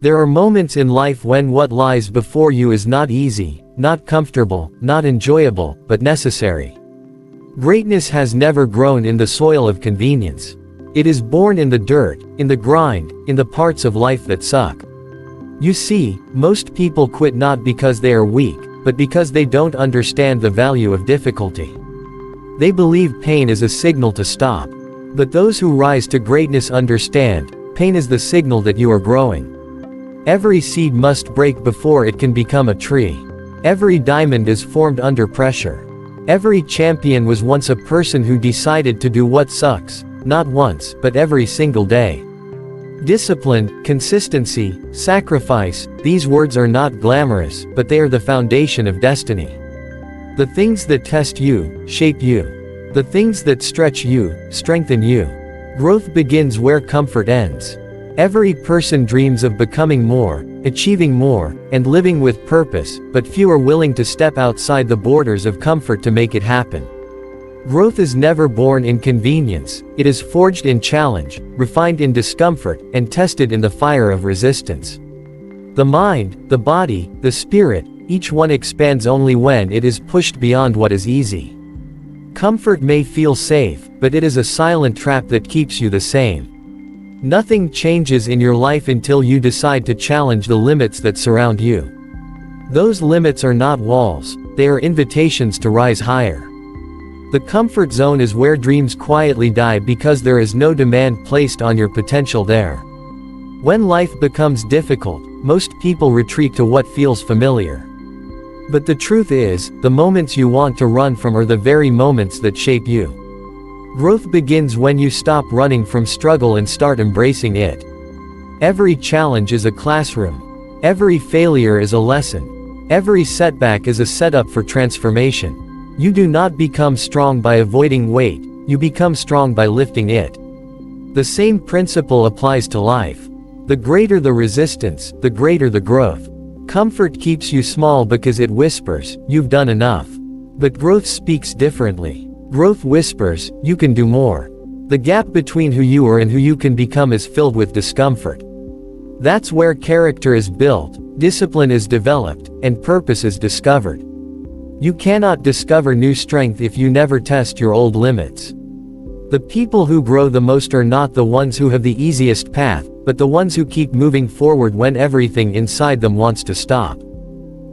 There are moments in life when what lies before you is not easy, not comfortable, not enjoyable, but necessary. Greatness has never grown in the soil of convenience. It is born in the dirt, in the grind, in the parts of life that suck. You see, most people quit not because they are weak, but because they don't understand the value of difficulty. They believe pain is a signal to stop. But those who rise to greatness understand, pain is the signal that you are growing. Every seed must break before it can become a tree. Every diamond is formed under pressure. Every champion was once a person who decided to do what sucks, not once, but every single day. Discipline, consistency, sacrifice, these words are not glamorous, but they are the foundation of destiny. The things that test you, shape you. The things that stretch you, strengthen you. Growth begins where comfort ends. Every person dreams of becoming more, achieving more, and living with purpose, but few are willing to step outside the borders of comfort to make it happen. Growth is never born in convenience, it is forged in challenge, refined in discomfort, and tested in the fire of resistance. The mind, the body, the spirit, each one expands only when it is pushed beyond what is easy. Comfort may feel safe, but it is a silent trap that keeps you the same. Nothing changes in your life until you decide to challenge the limits that surround you. Those limits are not walls, they are invitations to rise higher. The comfort zone is where dreams quietly die because there is no demand placed on your potential there. When life becomes difficult, most people retreat to what feels familiar. But the truth is, the moments you want to run from are the very moments that shape you. Growth begins when you stop running from struggle and start embracing it. Every challenge is a classroom. Every failure is a lesson. Every setback is a setup for transformation. You do not become strong by avoiding weight, you become strong by lifting it. The same principle applies to life. The greater the resistance, the greater the growth. Comfort keeps you small because it whispers, you've done enough. But growth speaks differently. Growth whispers, you can do more. The gap between who you are and who you can become is filled with discomfort. That's where character is built, discipline is developed, and purpose is discovered. You cannot discover new strength if you never test your old limits. The people who grow the most are not the ones who have the easiest path, but the ones who keep moving forward when everything inside them wants to stop.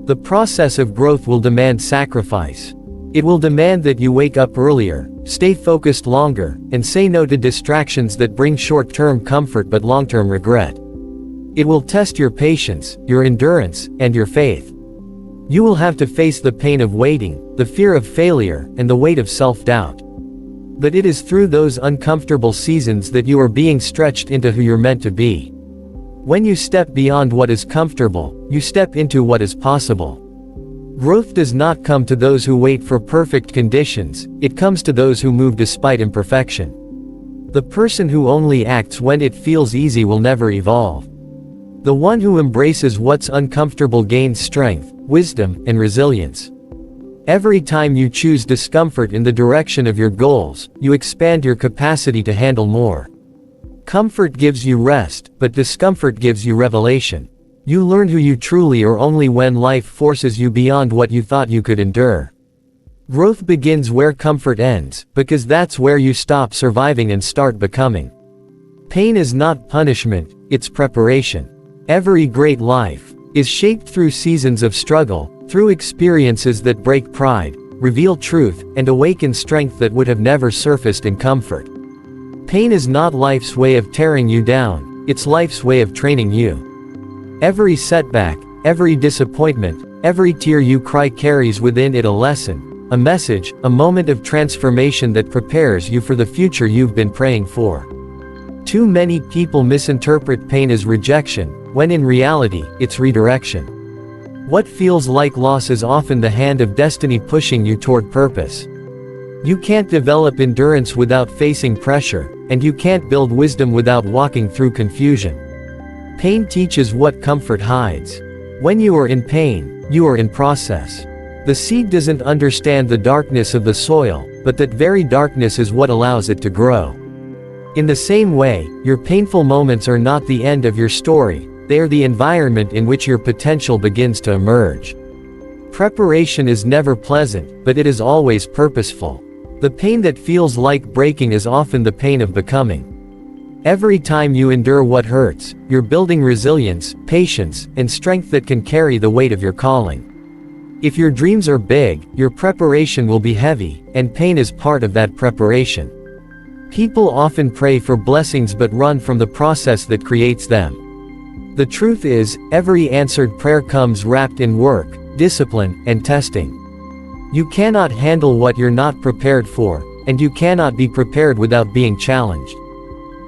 The process of growth will demand sacrifice. It will demand that you wake up earlier, stay focused longer, and say no to distractions that bring short-term comfort but long-term regret. It will test your patience, your endurance, and your faith. You will have to face the pain of waiting, the fear of failure, and the weight of self-doubt. But it is through those uncomfortable seasons that you are being stretched into who you're meant to be. When you step beyond what is comfortable, you step into what is possible. Growth does not come to those who wait for perfect conditions, it comes to those who move despite imperfection. The person who only acts when it feels easy will never evolve. The one who embraces what's uncomfortable gains strength, wisdom, and resilience. Every time you choose discomfort in the direction of your goals, you expand your capacity to handle more. Comfort gives you rest, but discomfort gives you revelation. You learn who you truly are only when life forces you beyond what you thought you could endure. Growth begins where comfort ends, because that's where you stop surviving and start becoming. Pain is not punishment, it's preparation. Every great life is shaped through seasons of struggle, through experiences that break pride, reveal truth, and awaken strength that would have never surfaced in comfort. Pain is not life's way of tearing you down, it's life's way of training you. Every setback, every disappointment, every tear you cry carries within it a lesson, a message, a moment of transformation that prepares you for the future you've been praying for. Too many people misinterpret pain as rejection, when in reality, it's redirection. What feels like loss is often the hand of destiny pushing you toward purpose. You can't develop endurance without facing pressure, and you can't build wisdom without walking through confusion. Pain teaches what comfort hides. When you are in pain, you are in process. The seed doesn't understand the darkness of the soil, but that very darkness is what allows it to grow. In the same way, your painful moments are not the end of your story, They are the environment in which your potential begins to emerge. Preparation is never pleasant, but it is always purposeful. The pain that feels like breaking is often the pain of becoming. Every time you endure what hurts, you're building resilience, patience, and strength that can carry the weight of your calling. If your dreams are big, your preparation will be heavy, and pain is part of that preparation. People often pray for blessings but run from the process that creates them. The truth is, every answered prayer comes wrapped in work, discipline, and testing. You cannot handle what you're not prepared for, and you cannot be prepared without being challenged.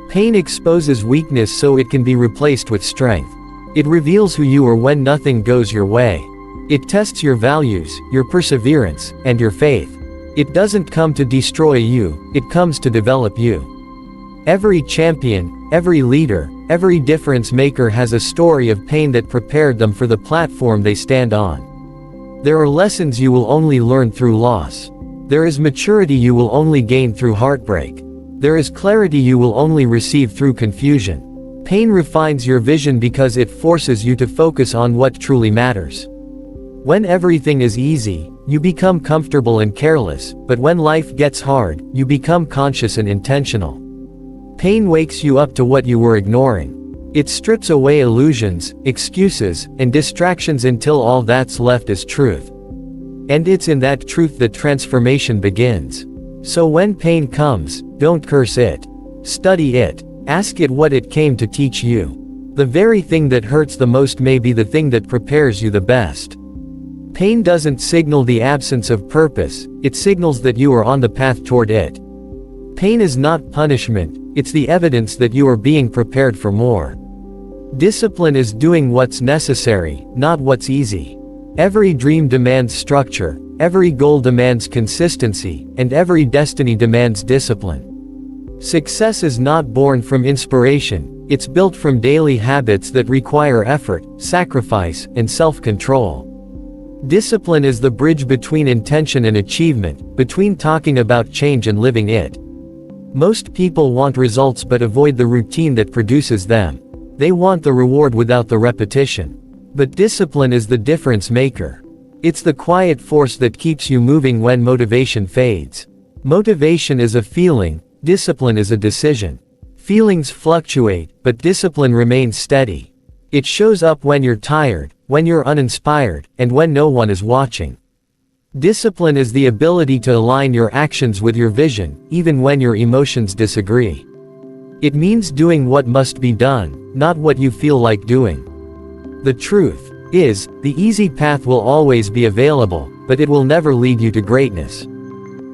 Pain exposes weakness so it can be replaced with strength. It reveals who you are when nothing goes your way. It tests your values, your perseverance, and your faith. It doesn't come to destroy you, it comes to develop you. Every champion, every leader, every difference maker has a story of pain that prepared them for the platform they stand on. There are lessons you will only learn through loss. There is maturity you will only gain through heartbreak. There is clarity you will only receive through confusion. Pain refines your vision because it forces you to focus on what truly matters. When everything is easy, you become comfortable and careless, but when life gets hard, you become conscious and intentional. Pain wakes you up to what you were ignoring. It strips away illusions, excuses, and distractions until all that's left is truth. And it's in that truth that transformation begins. So when pain comes, don't curse it. Study it. Ask it what it came to teach you. The very thing that hurts the most may be the thing that prepares you the best. Pain doesn't signal the absence of purpose, it signals that you are on the path toward it. Pain is not punishment, it's the evidence that you are being prepared for more. Discipline is doing what's necessary, not what's easy. Every dream demands structure, every goal demands consistency, and every destiny demands discipline. Success is not born from inspiration, it's built from daily habits that require effort, sacrifice, and self-control. Discipline is the bridge between intention and achievement, between talking about change and living it. Most people want results but avoid the routine that produces them. They want the reward without the repetition. But discipline is the difference maker. It's the quiet force that keeps you moving when motivation fades. Motivation is a feeling, discipline is a decision. Feelings fluctuate, but discipline remains steady. It shows up when you're tired, when you're uninspired, and when no one is watching. Discipline is the ability to align your actions with your vision, even when your emotions disagree. It means doing what must be done, not what you feel like doing. The truth is, the easy path will always be available, but it will never lead you to greatness.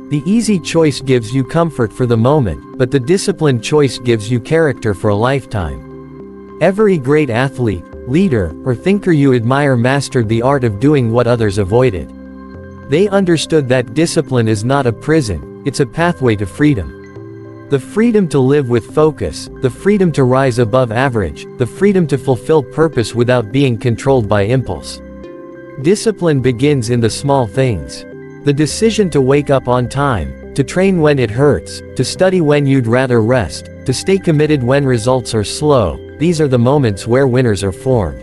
The easy choice gives you comfort for the moment, but the disciplined choice gives you character for a lifetime. Every great athlete, leader, or thinker you admire mastered the art of doing what others avoided. They understood that discipline is not a prison, it's a pathway to freedom. The freedom to live with focus, the freedom to rise above average, the freedom to fulfill purpose without being controlled by impulse. Discipline begins in the small things. The decision to wake up on time, to train when it hurts, to study when you'd rather rest, to stay committed when results are slow, these are the moments where winners are formed.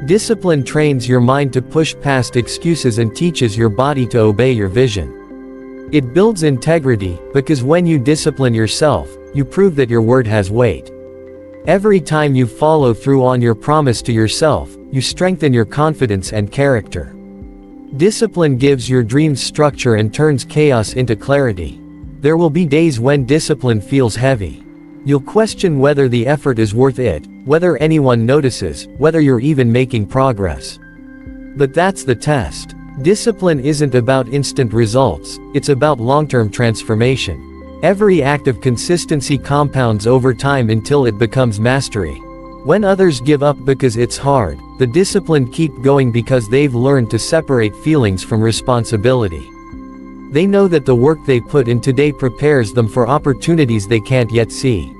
Discipline trains your mind to push past excuses and teaches your body to obey your vision. It builds integrity, because when you discipline yourself, you prove that your word has weight. Every time you follow through on your promise to yourself, you strengthen your confidence and character. Discipline gives your dreams structure and turns chaos into clarity. There will be days when discipline feels heavy. You'll question whether the effort is worth it, whether anyone notices, whether you're even making progress. But that's the test. Discipline isn't about instant results, it's about long-term transformation. Every act of consistency compounds over time until it becomes mastery. When others give up because it's hard, the disciplined keep going because they've learned to separate feelings from responsibility. They know that the work they put in today prepares them for opportunities they can't yet see.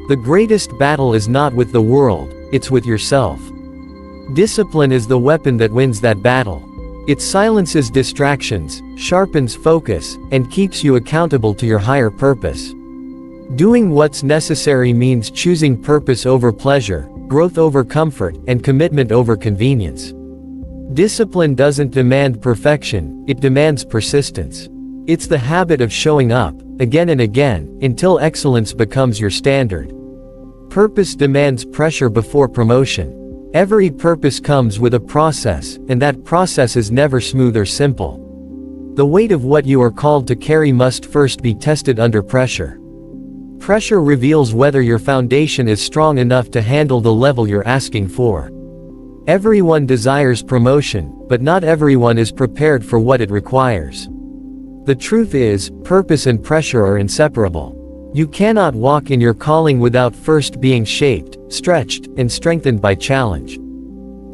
The greatest battle is not with the world, it's with yourself. Discipline is the weapon that wins that battle. It silences distractions, sharpens focus, and keeps you accountable to your higher purpose. Doing what's necessary means choosing purpose over pleasure, growth over comfort, and commitment over convenience. Discipline doesn't demand perfection, it demands persistence. It's the habit of showing up, again and again, until excellence becomes your standard. Purpose demands pressure before promotion. Every purpose comes with a process, and that process is never smooth or simple. The weight of what you are called to carry must first be tested under pressure. Pressure reveals whether your foundation is strong enough to handle the level you're asking for. Everyone desires promotion, but not everyone is prepared for what it requires. The truth is, purpose and pressure are inseparable. You cannot walk in your calling without first being shaped, stretched, and strengthened by challenge.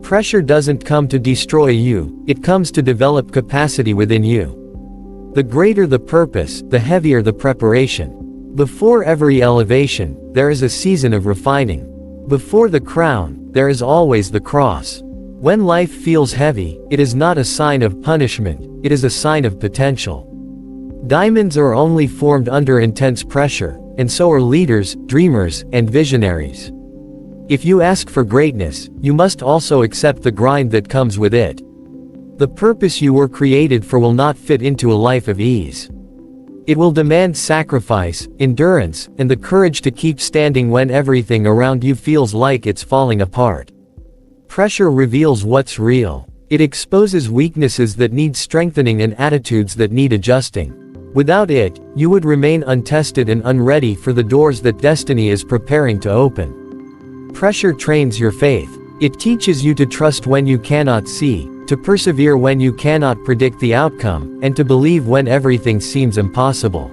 Pressure doesn't come to destroy you, it comes to develop capacity within you. The greater the purpose, the heavier the preparation. Before every elevation, there is a season of refining. Before the crown, there is always the cross. When life feels heavy, it is not a sign of punishment, it is a sign of potential. Diamonds are only formed under intense pressure, and so are leaders, dreamers, and visionaries. If you ask for greatness, you must also accept the grind that comes with it. The purpose you were created for will not fit into a life of ease. It will demand sacrifice, endurance, and the courage to keep standing when everything around you feels like it's falling apart. Pressure reveals what's real. It exposes weaknesses that need strengthening and attitudes that need adjusting. Without it, you would remain untested and unready for the doors that destiny is preparing to open. Pressure trains your faith. It teaches you to trust when you cannot see, to persevere when you cannot predict the outcome, and to believe when everything seems impossible.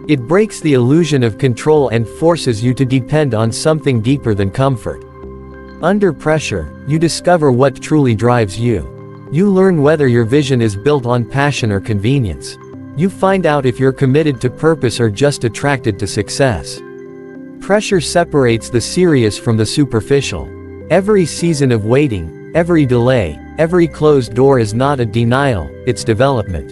It breaks the illusion of control and forces you to depend on something deeper than comfort. Under pressure, you discover what truly drives you. You learn whether your vision is built on passion or convenience. You find out if you're committed to purpose or just attracted to success. Pressure separates the serious from the superficial. Every season of waiting, every delay, every closed door is not a denial, it's development.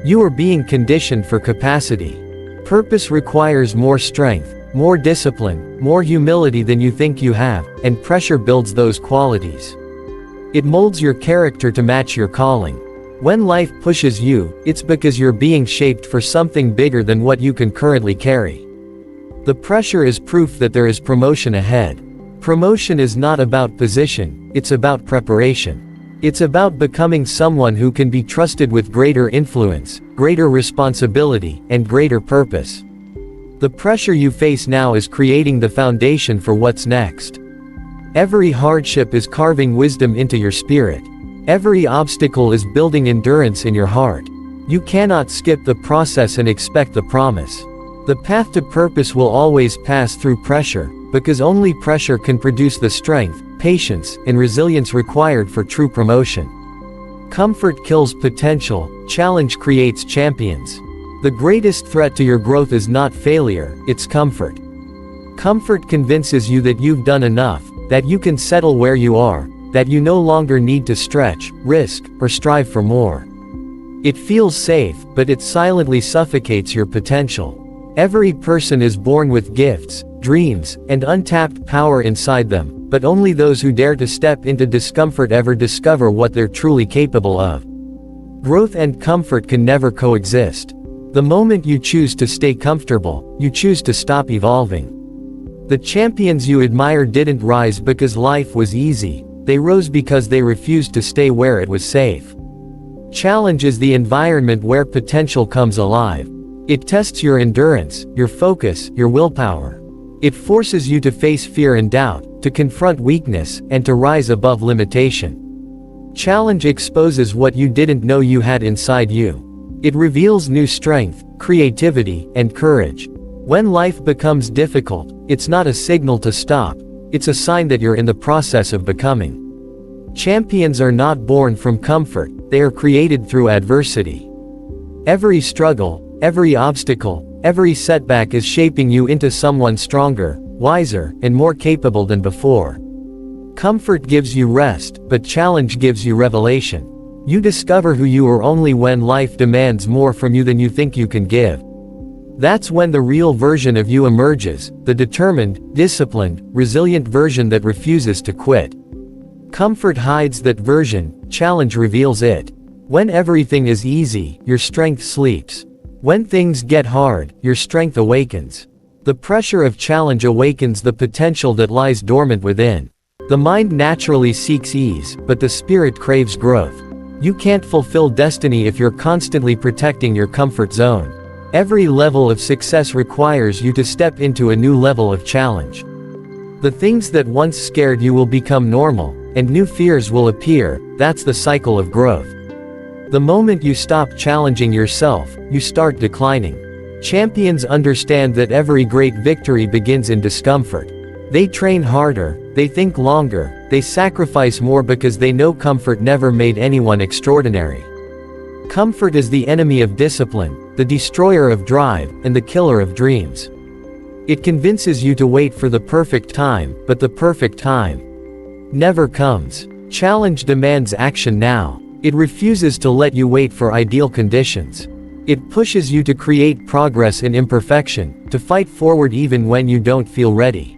You are being conditioned for capacity. Purpose requires more strength, more discipline, more humility than you think you have, and pressure builds those qualities. It molds your character to match your calling. When life pushes you, it's because you're being shaped for something bigger than what you can currently carry. The pressure is proof that there is promotion ahead. Promotion is not about position, it's about preparation. It's about becoming someone who can be trusted with greater influence, greater responsibility, and greater purpose. The pressure you face now is creating the foundation for what's next. Every hardship is carving wisdom into your spirit. Every obstacle is building endurance in your heart. You cannot skip the process and expect the promise. The path to purpose will always pass through pressure, because only pressure can produce the strength, patience, and resilience required for true promotion. Comfort kills potential, challenge creates champions. The greatest threat to your growth is not failure, it's comfort. Comfort convinces you that you've done enough, that you can settle where you are, that you no longer need to stretch, risk, or strive for more. It feels safe, but it silently suffocates your potential. Every person is born with gifts, dreams, and untapped power inside them, but only those who dare to step into discomfort ever discover what they're truly capable of. Growth and comfort can never coexist. The moment you choose to stay comfortable, you choose to stop evolving. The champions you admire didn't rise because life was easy, they rose because they refused to stay where it was safe. Challenge is the environment where potential comes alive. It tests your endurance, your focus, your willpower. It forces you to face fear and doubt, to confront weakness, and to rise above limitation. Challenge exposes what you didn't know you had inside you. It reveals new strength, creativity, and courage. When life becomes difficult, it's not a signal to stop, it's a sign that you're in the process of becoming. Champions are not born from comfort, they are created through adversity. Every struggle, every obstacle, every setback is shaping you into someone stronger, wiser, and more capable than before. Comfort gives you rest, but challenge gives you revelation. You discover who you are only when life demands more from you than you think you can give. That's when the real version of you emerges, the determined, disciplined, resilient version that refuses to quit. Comfort hides that version, challenge reveals it. When everything is easy, your strength sleeps. When things get hard, your strength awakens. The pressure of challenge awakens the potential that lies dormant within. The mind naturally seeks ease, but the spirit craves growth. You can't fulfill destiny if you're constantly protecting your comfort zone. Every level of success requires you to step into a new level of challenge. The things that once scared you will become normal, and new fears will appear. That's the cycle of growth. The moment you stop challenging yourself, you start declining. Champions understand that every great victory begins in discomfort. They train harder, they think longer, they sacrifice more because they know comfort never made anyone extraordinary. Comfort is the enemy of discipline, the destroyer of drive, and the killer of dreams. It convinces you to wait for the perfect time, but the perfect time never comes. Challenge demands action now. It refuses to let you wait for ideal conditions. It pushes you to create progress in imperfection, to fight forward even when you don't feel ready.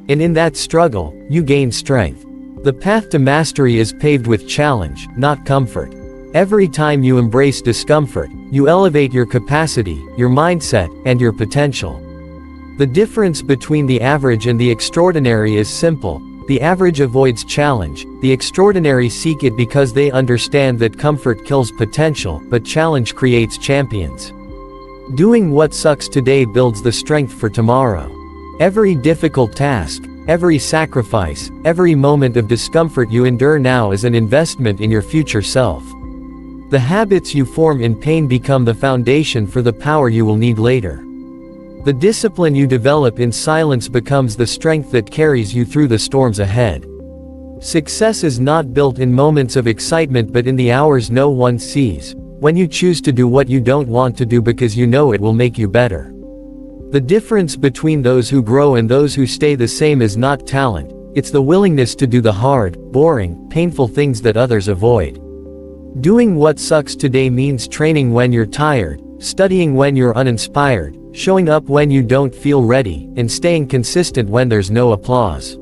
And in that struggle, you gain strength. The path to mastery is paved with challenge, not comfort. Every time you embrace discomfort, you elevate your capacity, your mindset, and your potential. The difference between the average and the extraordinary is simple. The average avoids challenge, the extraordinary seek it because they understand that comfort kills potential, but challenge creates champions. Doing what sucks today builds the strength for tomorrow. Every difficult task, every sacrifice, every moment of discomfort you endure now is an investment in your future self. The habits you form in pain become the foundation for the power you will need later. The discipline you develop in silence becomes the strength that carries you through the storms ahead. Success is not built in moments of excitement but in the hours no one sees, when you choose to do what you don't want to do because you know it will make you better. The difference between those who grow and those who stay the same is not talent, it's the willingness to do the hard, boring, painful things that others avoid. Doing what sucks today means training when you're tired, studying when you're uninspired, showing up when you don't feel ready, and staying consistent when there's no applause.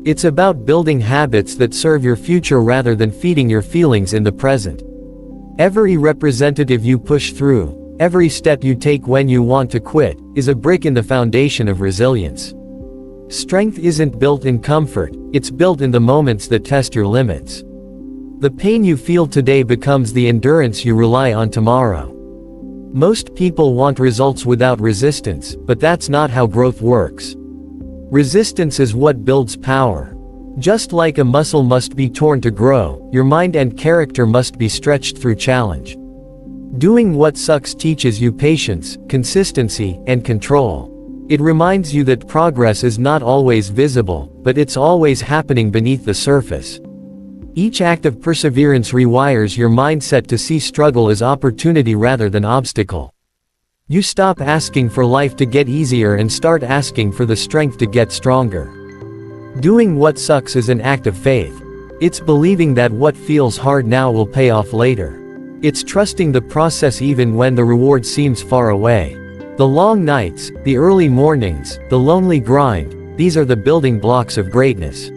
It's about building habits that serve your future rather than feeding your feelings in the present. Every representative you push through, every step you take when you want to quit, is a brick in the foundation of resilience. Strength isn't built in comfort, it's built in the moments that test your limits. The pain you feel today becomes the endurance you rely on tomorrow. Most people want results without resistance, but that's not how growth works. Resistance is what builds power. Just like a muscle must be torn to grow, your mind and character must be stretched through challenge. Doing what sucks teaches you patience, consistency, and control. It reminds you that progress is not always visible, but it's always happening beneath the surface. Each act of perseverance rewires your mindset to see struggle as opportunity rather than obstacle. You stop asking for life to get easier and start asking for the strength to get stronger. Doing what sucks is an act of faith. It's believing that what feels hard now will pay off later. It's trusting the process even when the reward seems far away. The long nights, the early mornings, the lonely grind, these are the building blocks of greatness.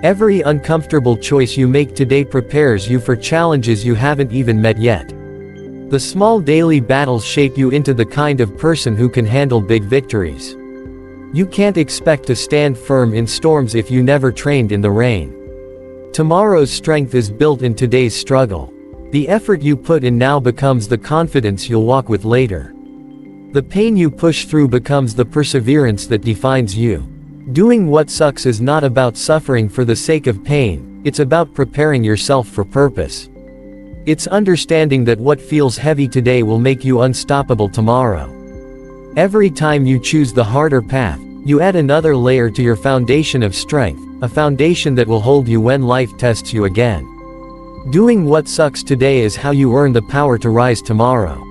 Every uncomfortable choice you make today prepares you for challenges you haven't even met yet. The small daily battles shape you into the kind of person who can handle big victories. You can't expect to stand firm in storms if you never trained in the rain. Tomorrow's strength is built in today's struggle. The effort you put in now becomes the confidence you'll walk with later. The pain you push through becomes the perseverance that defines you. Doing what sucks is not about suffering for the sake of pain, it's about preparing yourself for purpose. It's understanding that what feels heavy today will make you unstoppable tomorrow. Every time you choose the harder path, you add another layer to your foundation of strength, a foundation that will hold you when life tests you again. Doing what sucks today is how you earn the power to rise tomorrow.